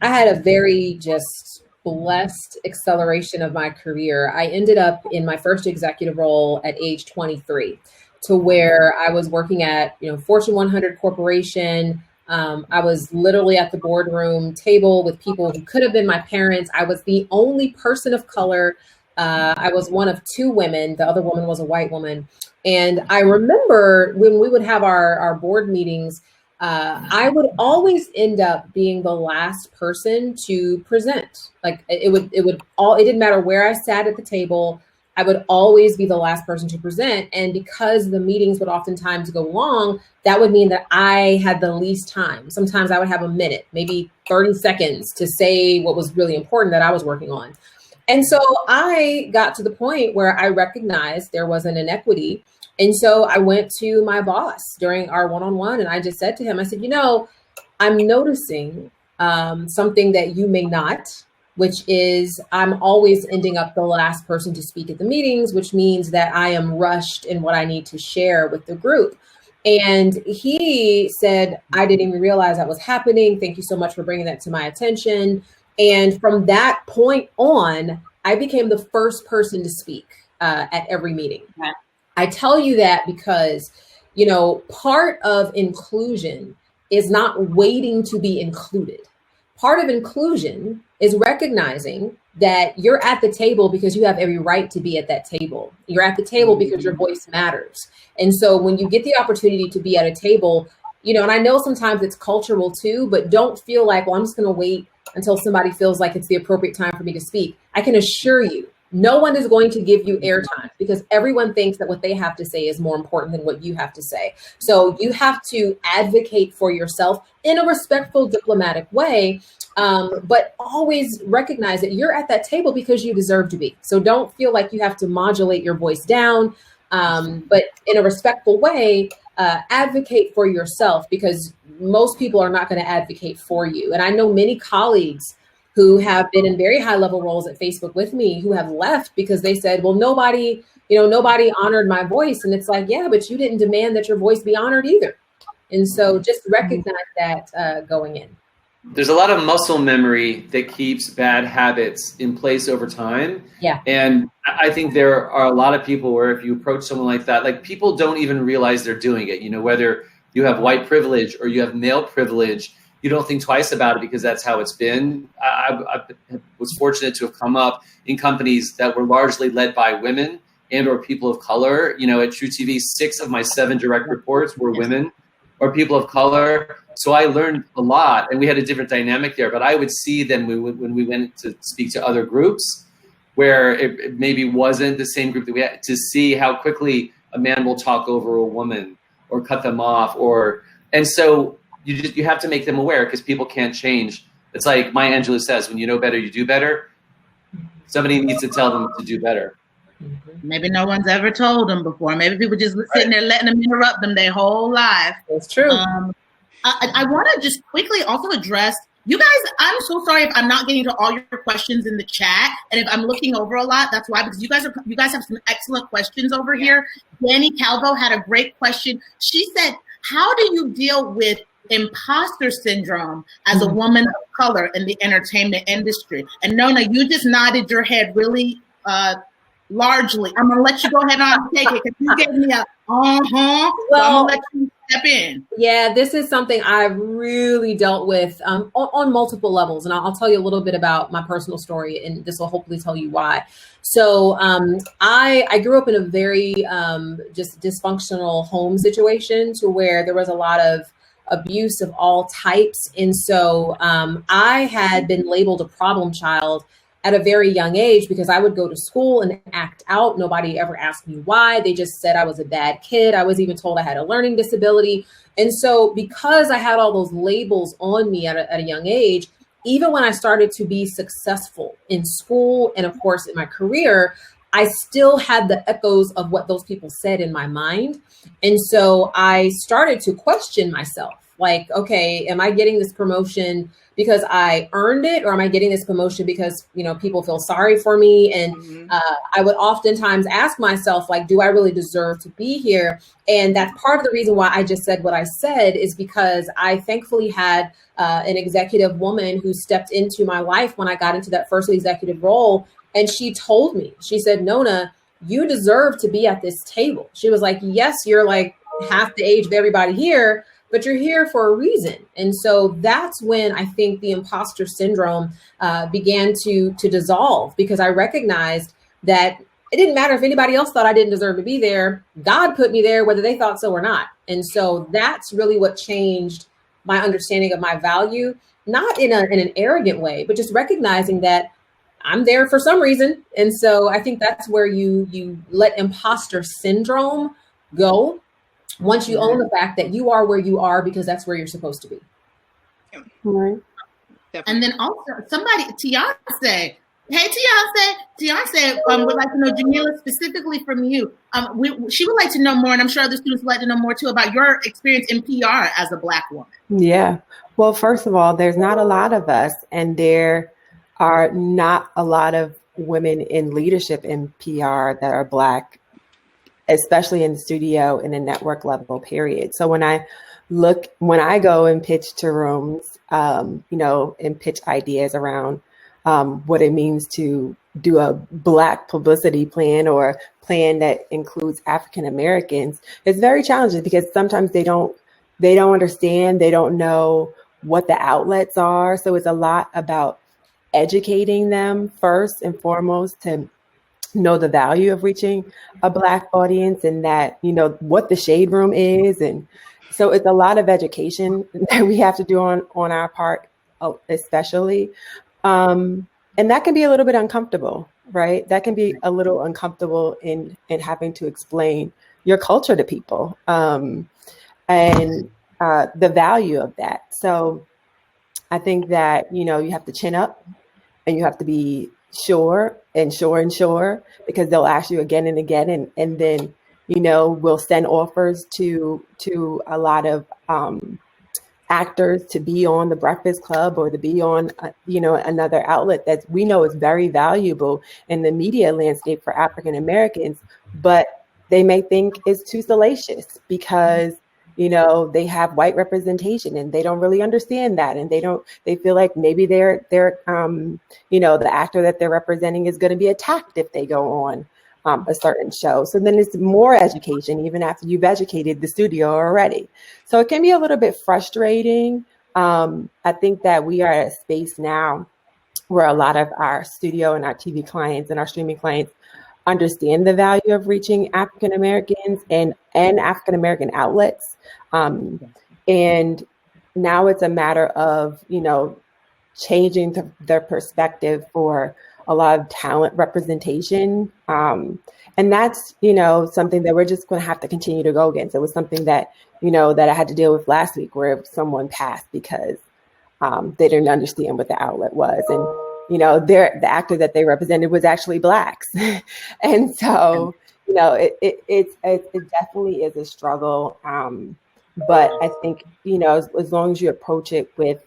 I had a very just blessed acceleration of my career. I ended up in my first executive role at age 23, to where I was working at, Fortune 100 corporation. I was literally at the boardroom table with people who could have been my parents. I was the only person of color. I was one of two women. The other woman was a white woman. And I remember when we would have our board meetings, I would always end up being the last person to present. Like it didn't matter where I sat at the table. I would always be the last person to present. And because the meetings would oftentimes go long, that would mean that I had the least time. Sometimes I would have a minute, maybe 30 seconds to say what was really important that I was working on. And so I got to the point where I recognized there was an inequity. And so I went to my boss during our one-on-one and I just said to him, I said, I'm noticing something that you may not, which is I'm always ending up the last person to speak at the meetings, which means that I am rushed in what I need to share with the group. And he said, I didn't even realize that was happening. Thank you so much for bringing that to my attention. And from that point on, I became the first person to speak at every meeting. Right. I tell you that because, part of inclusion is not waiting to be included. Part of inclusion is recognizing that you're at the table because you have every right to be at that table. You're at the table because your voice matters. And so when you get the opportunity to be at a table, and I know sometimes it's cultural too, but don't feel like, well, I'm just going to wait until somebody feels like it's the appropriate time for me to speak. I can assure you, no one is going to give you airtime because everyone thinks that what they have to say is more important than what you have to say. So you have to advocate for yourself in a respectful, diplomatic way, but always recognize that you're at that table because you deserve to be. So don't feel like you have to modulate your voice down, but in a respectful way, advocate for yourself because most people are not going to advocate for you. And I know many colleagues who have been in very high level roles at Facebook with me who have left because they said, well, nobody honored my voice. And it's like, yeah, but you didn't demand that your voice be honored either. And so just recognize that going in. There's a lot of muscle memory that keeps bad habits in place over time. Yeah. And I think there are a lot of people where if you approach someone like that, like people don't even realize they're doing it, whether you have white privilege or you have male privilege, you don't think twice about it because that's how it's been. I was fortunate to have come up in companies that were largely led by women and or people of color. You know, at True TV, 6 of my 7 direct reports were women or people of color. So I learned a lot, and we had a different dynamic there. But I would see then when we went to speak to other groups where it maybe wasn't the same group that we had, to see how quickly a man will talk over a woman or cut them off, and so you have to make them aware, because people can't change. It's like Maya Angelou says, when you know better, you do better. Somebody needs to tell them to do better. Maybe no one's ever told them before. Maybe people just sitting there letting them interrupt them their whole life. That's true. I want to just quickly also address, you guys, I'm so sorry if I'm not getting to all your questions in the chat, and if I'm looking over a lot, that's why, because you guys have some excellent questions over here. Danny Calvo had a great question. She said, how do you deal with imposter syndrome as a woman of color in the entertainment industry? And Nona, you just nodded your head really largely. I'm gonna let you go ahead and take it, because you gave me a well, so I'm gonna let you step in. Yeah, this is something I've really dealt with on multiple levels, and I'll tell you a little bit about my personal story, and this will hopefully tell you why. So I grew up in a very just dysfunctional home situation, to where there was a lot of abuse of all types, and so I had been labeled a problem child at a very young age, because I would go to school and act out. Nobody ever asked me why. They just said I was a bad kid. I was even told I had a learning disability. And so because I had all those labels on me at a young age, even when I started to be successful in school and of course in my career, I still had the echoes of what those people said in my mind. And so I started to question myself, like, okay, am I getting this promotion because I earned it, or am I getting this promotion because, you know, people feel sorry for me? And I would oftentimes ask myself, like, do I really deserve to be here? And that's part of the reason why I just said what I said, is because I thankfully had an executive woman who stepped into my life when I got into that first executive role. And she told me, she said, Nona, you deserve to be at this table. She was like, yes, you're like half the age of everybody here, but you're here for a reason. And so that's when I think the imposter syndrome began to dissolve, because I recognized that it didn't matter if anybody else thought I didn't deserve to be there. God put me there, whether they thought so or not. And so that's really what changed my understanding of my value, not in an arrogant way, but just recognizing that I'm there for some reason. And so I think that's where you let imposter syndrome go, once you own the fact that you are where you are because that's where you're supposed to be. Right. And then also somebody, Tiance, hey Tiance would like to know, Jamila, specifically from you. She would like to know more, and I'm sure other students would like to know more too, about your experience in PR as a Black woman. Yeah. Well, first of all, there's not a lot of us, and there are not a lot of women in leadership in PR that are Black, especially in the studio in a network level, period. So when I go and pitch to rooms, and pitch ideas around what it means to do a Black publicity plan or a plan that includes African Americans, it's very challenging, because sometimes they don't understand, they don't know what the outlets are. So it's a lot about educating them first and foremost to know the value of reaching a Black audience, and that, what the shade room is. And so it's a lot of education that we have to do on our part, especially. And that can be a little bit uncomfortable, right? That can be a little uncomfortable in having to explain your culture to people, and the value of that. So I think that, you have to chin up, and you have to be sure, because they'll ask you again and again. And then, we'll send offers to a lot of actors to be on The Breakfast Club or to be on, another outlet that we know is very valuable in the media landscape for African Americans, but they may think it's too salacious because they have white representation and they don't really understand that. And they feel like maybe they're the actor that they're representing is going to be attacked if they go on a certain show. So then it's more education, even after you've educated the studio already. So it can be a little bit frustrating. I think that we are at a space now where a lot of our studio and our TV clients and our streaming clients understand the value of reaching African Americans and African American outlets. And now it's a matter of, changing their perspective for a lot of talent representation. And that's, something that we're just going to have to continue to go against. It was something that, that I had to deal with last week where someone passed because they didn't understand what the outlet was. And, the actor that they represented was actually Blacks. And so, it definitely is a struggle. But I think, as long as you approach it with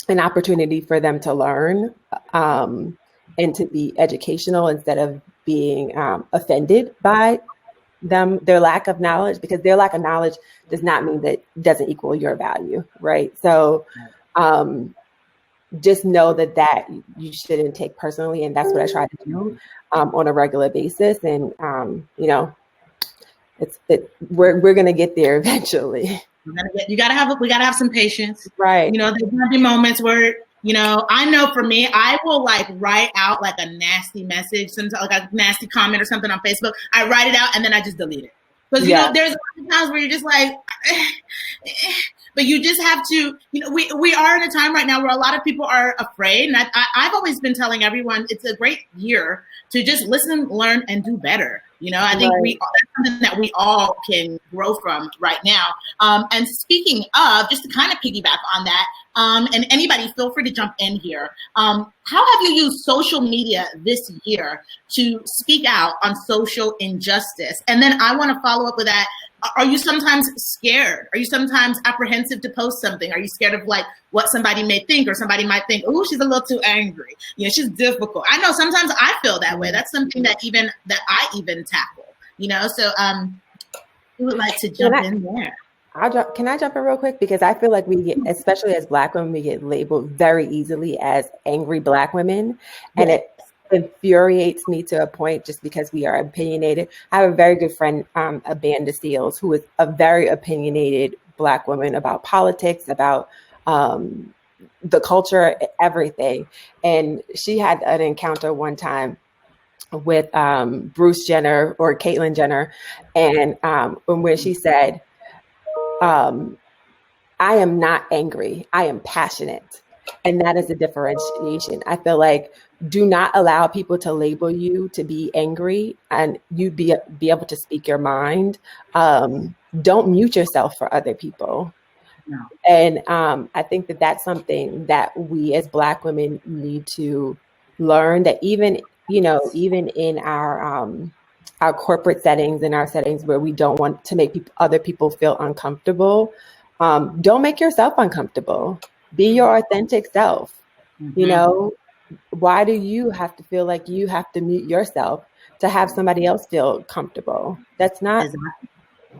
an opportunity for them to learn and to be educational instead of being offended by their lack of knowledge, because their lack of knowledge does not mean that doesn't equal your value, right? So just know that you shouldn't take personally, and that's what I try to do on a regular basis. And we're gonna get there eventually. We gotta have some patience, right? There's gonna be moments where I know for me, I will write out a nasty message, sometimes a nasty comment or something on Facebook. I write it out and then I just delete it because there's a lot of times where you're just but you just have to. We are in a time right now where a lot of people are afraid, and I've always been telling everyone it's a great year to just listen, learn, and do better. I think that's something that we all can grow from right now. And speaking of, just to kind of piggyback on that, and anybody feel free to jump in here. How have you used social media this year to speak out on social injustice? And then I want to follow up with that. Are you sometimes scared? Are you sometimes apprehensive to post something? Are you scared of what somebody may think, or somebody might think, oh, she's a little too angry. She's difficult. I know sometimes I feel that way. That's something that I even tackle, So who would like to jump in there? Can I jump in real quick? Because I feel like we get, especially as Black women, we get labeled very easily as angry Black women. And it infuriates me to a point just because we are opinionated. I have a very good friend, Amanda Seals, who is a very opinionated Black woman about politics, about the culture, everything. And she had an encounter one time with Bruce Jenner or Caitlyn Jenner. And when she said, I am not angry, I am passionate. And that is a differentiation. I feel like do not allow people to label you to be angry, and you be able to speak your mind. Don't mute yourself for other people. No. And I think that that's something that we as Black women need to learn, that even in our corporate settings and our settings where we don't want to make other people feel uncomfortable, don't make yourself uncomfortable. Be your authentic self. Mm-hmm. Why do you have to feel like you have to mute yourself to have somebody else feel comfortable? It's not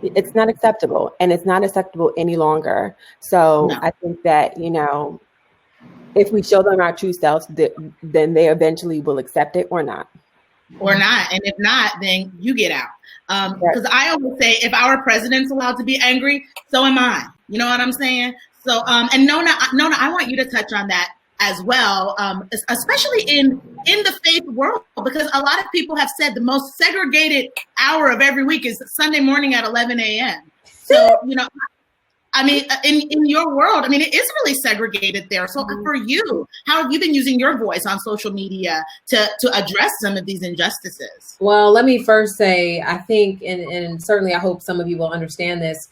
acceptable, and it's not acceptable any longer. So no. I think that, if we show them our true selves, then they eventually will accept it or not. And if not, then you get out. Because I always say, if our president's allowed to be angry, so am I. You know what I'm saying? So, and Nona, I want you to touch on that as well, especially in the faith world, because a lot of people have said the most segregated hour of every week is Sunday morning at 11 a.m. So, in your world, it is really segregated there. So for you, how have you been using your voice on social media to address some of these injustices? Well, let me first say, I think, and certainly I hope some of you will understand this,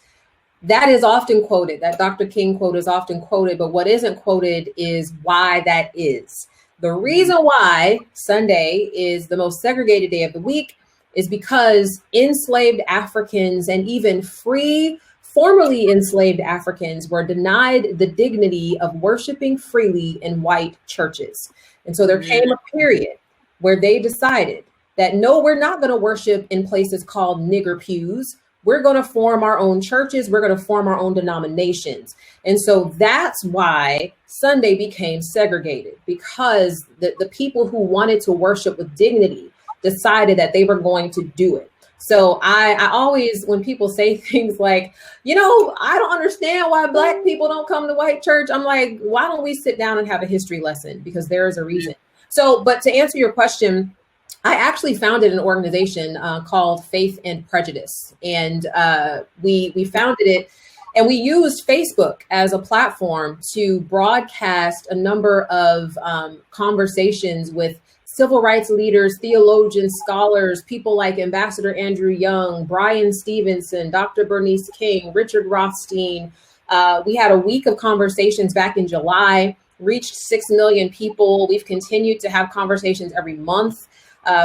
that is often quoted. That Dr. King quote is often quoted, but what isn't quoted is why that is. The reason why Sunday is the most segregated day of the week is because enslaved Africans and even free, formerly enslaved Africans were denied the dignity of worshiping freely in white churches. And so there came a period where they decided that, no, we're not going to worship in places called nigger pews. We're going to form our own churches. We're going to form our own denominations. And so that's why Sunday became segregated, because the people who wanted to worship with dignity decided that they were going to do it. So I always, when people say things like, I don't understand why Black people don't come to white church, I'm like, why don't we sit down and have a history lesson? Because there is a reason. So, but to answer your question, I actually founded an organization called Faith and Prejudice. And we founded it, and we used Facebook as a platform to broadcast a number of conversations with civil rights leaders, theologians, scholars, people like Ambassador Andrew Young, Brian Stevenson, Dr. Bernice King, Richard Rothstein. We had a week of conversations back in July, reached 6 million people. We've continued to have conversations every month.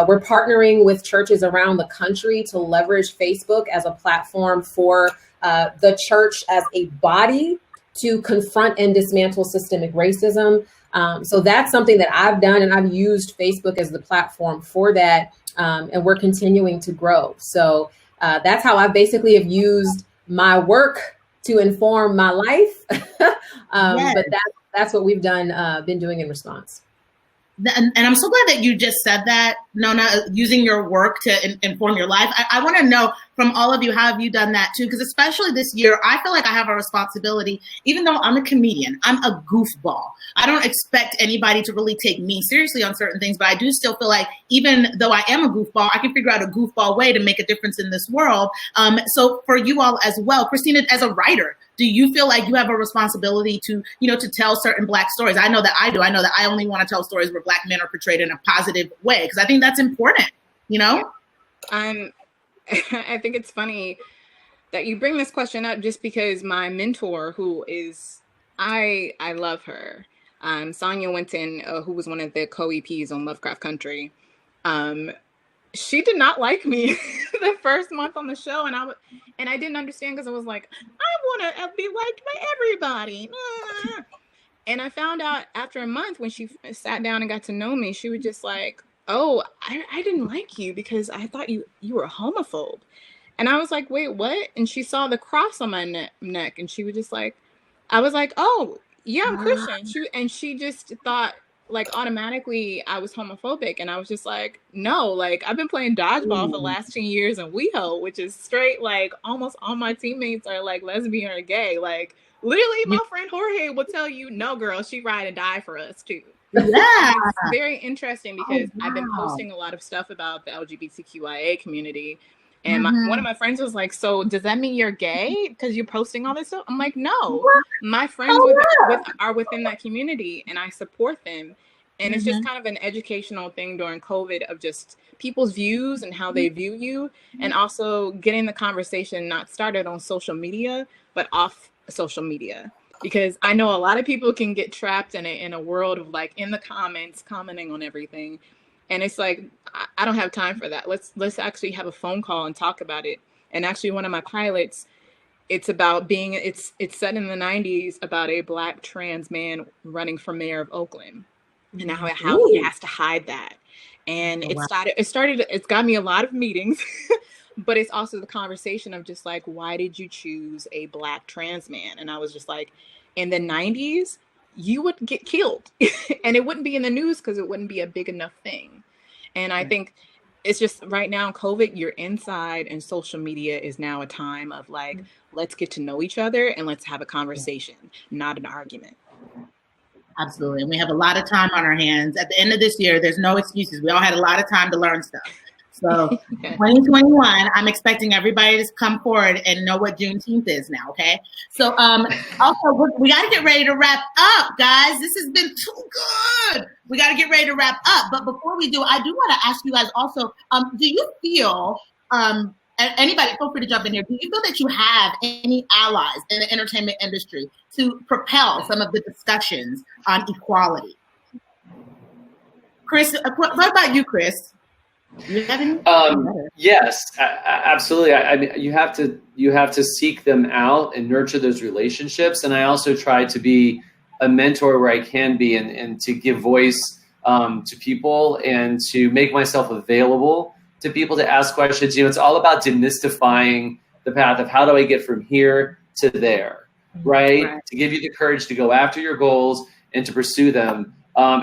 We're partnering with churches around the country to leverage Facebook as a platform for the church as a body to confront and dismantle systemic racism. So that's something that I've done, and I've used Facebook as the platform for that. And we're continuing to grow. So that's how I basically have used my work to inform my life. Yes. But that's what we've been doing in response. And I'm so glad that you just said that, Nona, using your work to inform your life. I want to know from all of you, how have you done that too? Because especially this year, I feel like I have a responsibility. Even though I'm a comedian, I'm a goofball. I don't expect anybody to really take me seriously on certain things, but I do still feel like even though I am a goofball, I can figure out a goofball way to make a difference in this world. So for you all as well, Kristina, as a writer, do you feel like you have a responsibility to, to tell certain Black stories? I know that I do. I know that I only want to tell stories where Black men are portrayed in a positive way, because I think that's important, I think it's funny that you bring this question up, just because my mentor, who is, I love her, Sonia Winton, who was one of the co-EPs on Lovecraft Country. She did not like me the first month on the show, and I didn't understand, because I was like, I want to be liked by everybody. And I found out after a month, when she sat down and got to know me, she was just like, oh, I didn't like you because I thought you were a homophobe. And I was like, wait, what? And she saw the cross on my neck, and she was just like, I was like, oh, yeah, I'm Christian. She just thought, like, automatically I was homophobic. And I was just like, no, like, I've been playing dodgeball for the last 10 years in WeHo, which is straight, like, almost all my teammates are like lesbian or gay. Like, literally, my friend Jorge will tell you, no, girl, she ride and die for us too. Yeah. It's very interesting, because I've been posting a lot of stuff about the LGBTQIA community. And one of my friends was like, so does that mean you're gay because you're posting all this stuff? I'm like, no, my friends are within that community, and I support them. And it's just kind of an educational thing during COVID of just people's views and how they view you, and also getting the conversation not started on social media, but off social media. Because I know a lot of people can get trapped in a world of, like, in the comments, commenting on everything. And it's like, I don't have time for that. Let's actually have a phone call and talk about it. And actually, one of my pilots, it's about it's set in the 90s about a Black trans man running for mayor of Oakland, and how he has to hide that. And it's got me a lot of meetings, but it's also the conversation of just like, why did you choose a Black trans man? And I was just like, in the 90s, you would get killed and it wouldn't be in the news because it wouldn't be a big enough thing. And I think it's just right now in COVID, you're inside, and social media is now a time of like, let's get to know each other and let's have a conversation, not an argument. Absolutely. And we have a lot of time on our hands. At the end of this year, there's no excuses. We all had a lot of time to learn stuff. So 2021, I'm expecting everybody to come forward and know what Juneteenth is now, okay? So also, we got to get ready to wrap up, guys. This has been too good. We got to get ready to wrap up. But before we do, I do want to ask you guys also, do you feel, anybody, feel free to jump in here, do you feel that you have any allies in the entertainment industry to propel some of the discussions on equality? Chris, what about you, Chris? Yes, absolutely. I mean, you have to seek them out and nurture those relationships. And I also try to be a mentor where I can be, and to give voice to people, and to make myself available to people to ask questions. You know, it's all about demystifying the path of how do I get from here to there, right? To give you the courage to go after your goals and to pursue them.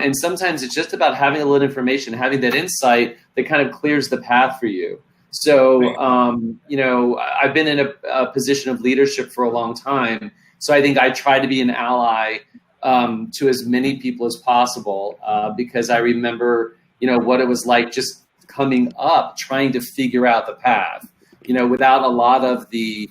And sometimes it's just about having a little information, having that insight that kind of clears the path for you. So, I've been in a position of leadership for a long time. So I think I try to be an ally to as many people as possible because I remember, what it was like just coming up, trying to figure out the path, without a lot of the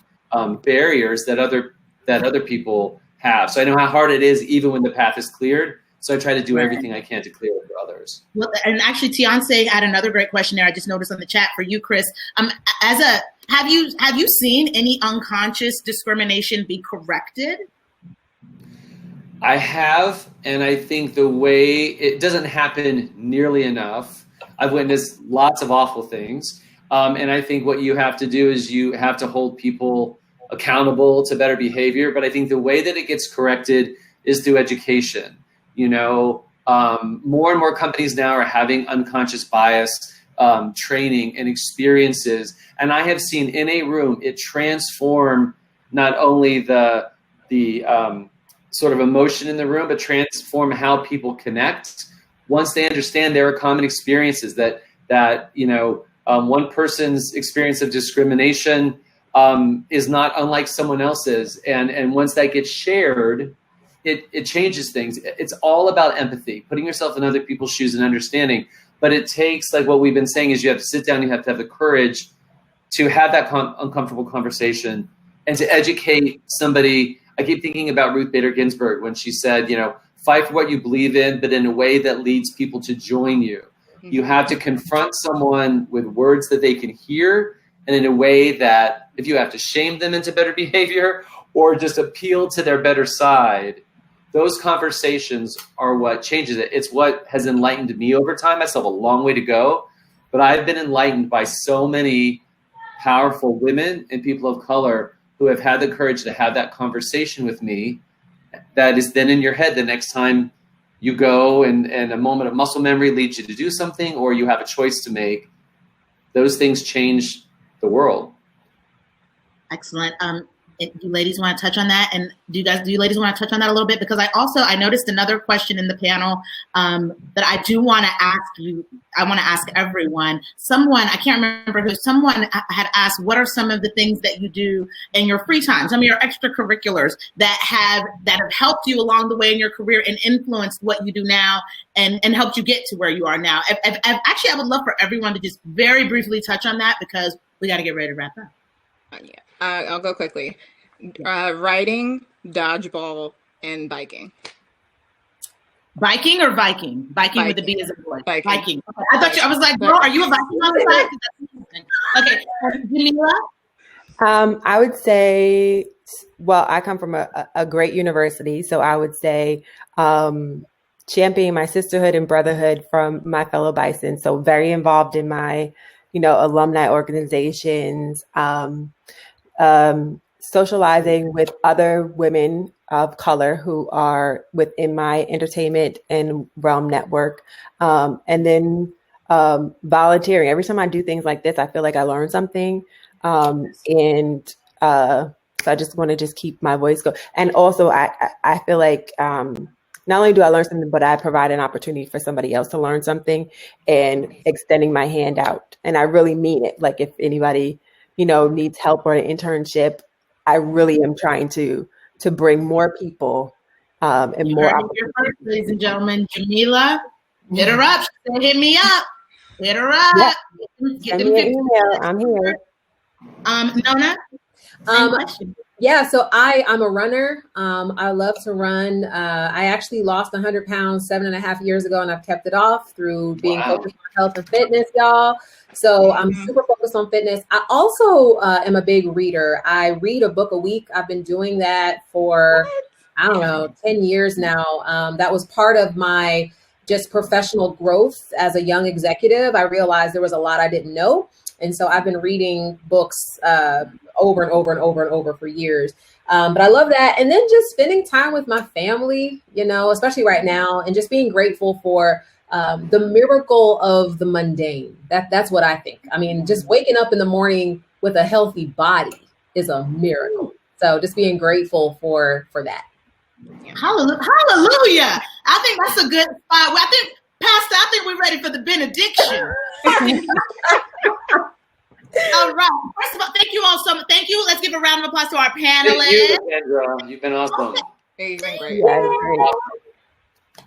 barriers that other people have. So I know how hard it is even when the path is cleared. So I try to do everything I can to clear it for others. Well, and actually, Tianse had another great question there. I just noticed on the chat for you, Chris. Have you seen any unconscious discrimination be corrected? I have, and I think the way it doesn't happen nearly enough. I've witnessed lots of awful things, and I think what you have to do is you have to hold people accountable to better behavior. But I think the way that it gets corrected is through education. More and more companies now are having unconscious bias training and experiences. And I have seen in a room, it transform not only the sort of emotion in the room, but transform how people connect once they understand there are common experiences that one person's experience of discrimination is not unlike someone else's. And once that gets shared, it changes things. It's all about empathy, putting yourself in other people's shoes and understanding. But it takes, like what we've been saying, is you have to sit down, you have to have the courage to have that uncomfortable conversation and to educate somebody. I keep thinking about Ruth Bader Ginsburg when she said, fight for what you believe in, but in a way that leads people to join you. Mm-hmm. You have to confront someone with words that they can hear and in a way that if you have to shame them into better behavior or just appeal to their better side, those conversations are what changes it. It's what has enlightened me over time. I still have a long way to go, but I've been enlightened by so many powerful women and people of color who have had the courage to have that conversation with me that is then in your head the next time you go and a moment of muscle memory leads you to do something or you have a choice to make. Those things change the world. Excellent. Do you ladies want to touch on that? And do you ladies want to touch on that a little bit? Because I noticed another question in the panel that I do want to ask you. I want to ask everyone. I can't remember who, someone had asked, what are some of the things that you do in your free time, some of your extracurriculars that have helped you along the way in your career and influenced what you do now and helped you get to where you are now? Actually, I would love for everyone to just very briefly touch on that because we got to get ready to wrap up. Yeah. I'll go quickly. Riding, dodgeball, and biking. Biking or Viking? Biking with a B as a boy. Viking. Okay. I was like, girl, are you a Viking on the side? Okay. Jamila? I would say, well, I come from a great university, so I would say championing my sisterhood and brotherhood from my fellow Bison. So very involved in my, alumni organizations, socializing with other women of color who are within my entertainment and realm network, and then volunteering. Every time I do things like this, I feel like I learn something, and so I just want to just keep my voice going. And also, I feel like not only do I learn something, but I provide an opportunity for somebody else to learn something, and extending my hand out. And I really mean it. Like if anybody needs help or an internship, I really am trying to bring more people and more opportunities. Ladies and gentlemen, Jamila, hit her up. She said, hit me up. Hit her up. Yep. Send me an email. I'm here. Nona? Yeah, so I'm a runner. I love to run. I actually lost 100 pounds 7.5 years ago, and I've kept it off through being focused on health and fitness, y'all. So I'm super focused on fitness. I also am a big reader. I read a book a week. I've been doing that for, 10 years now. That was part of my just professional growth as a young executive. I realized there was a lot I didn't know. And so I've been reading books over and over and over and over for years. But I love that. And then just spending time with my family, especially right now, and just being grateful for the miracle of the mundane. That's what I think. I mean, just waking up in the morning with a healthy body is a miracle. So just being grateful for that. Hallelujah. I think that's a good spot. I think, Pastor, I think we're ready for the benediction. All right. First of all, thank you all so much. Thank you. Let's give a round of applause to our panelists. Thank you, LaKendra. You've been awesome. You've been great.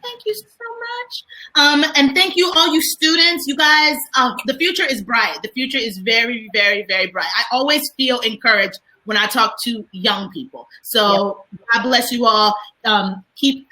Thank you so much. And thank you, all you students. You guys, the future is bright. The future is very, very, very bright. I always feel encouraged when I talk to young people. So God bless you all. I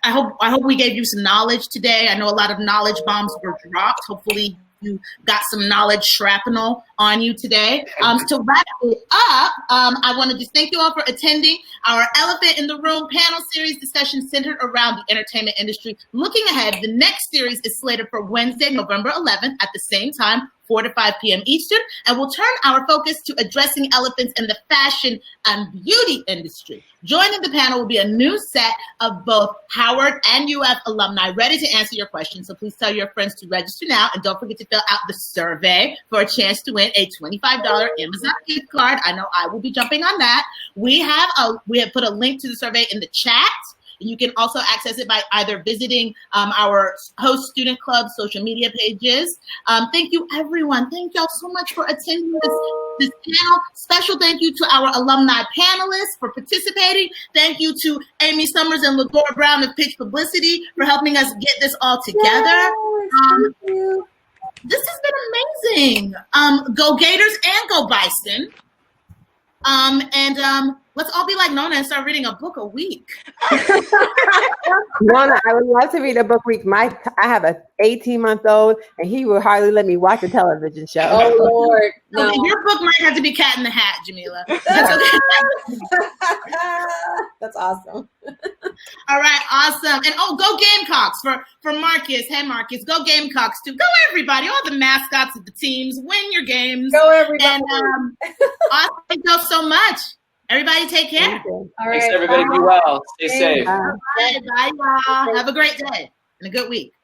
hope we gave you some knowledge today. I know a lot of knowledge bombs were dropped. Hopefully you got some knowledge shrapnel on you today. To wrap it up, I want to just thank you all for attending our Elephant in the Room panel series discussion centered around the entertainment industry. Looking ahead, the next series is slated for Wednesday, November 11th at the same time, 4 to 5 p.m. Eastern, and we'll turn our focus to addressing elephants in the fashion and beauty industry. Joining the panel will be a new set of both Howard and UF alumni ready to answer your questions. So please tell your friends to register now, and don't forget to fill out the survey for a chance to win a $25 Amazon gift card. I know I will be jumping on that. We have put a link to the survey in the chat. You can also access it by either visiting our host student club social media pages. Thank you, everyone. Thank y'all so much for attending this panel. Special thank you to our alumni panelists for participating. Thank you to Amy Summers and Lagora Brown of Pitch Publicity for helping us get this all together. Thank you. This has been amazing. Go Gators and go Bison. Let's all be like Nona and start reading a book a week. Nona, I would love to read a book a week. I have a 18-month-old, and he will hardly let me watch a television show. Oh, Lord. No. Okay, your book might have to be Cat in the Hat, Jamila. That's okay. That's awesome. All right, awesome. And go Gamecocks for Marcus. Hey, Marcus, go Gamecocks too. Go everybody, all the mascots of the teams. Win your games. Go everybody. And awesome. Thank you so much. Everybody take care. All Thanks, right, everybody. bye. Be well. Stay safe. All right, bye, y'all. Have a great day and a good week.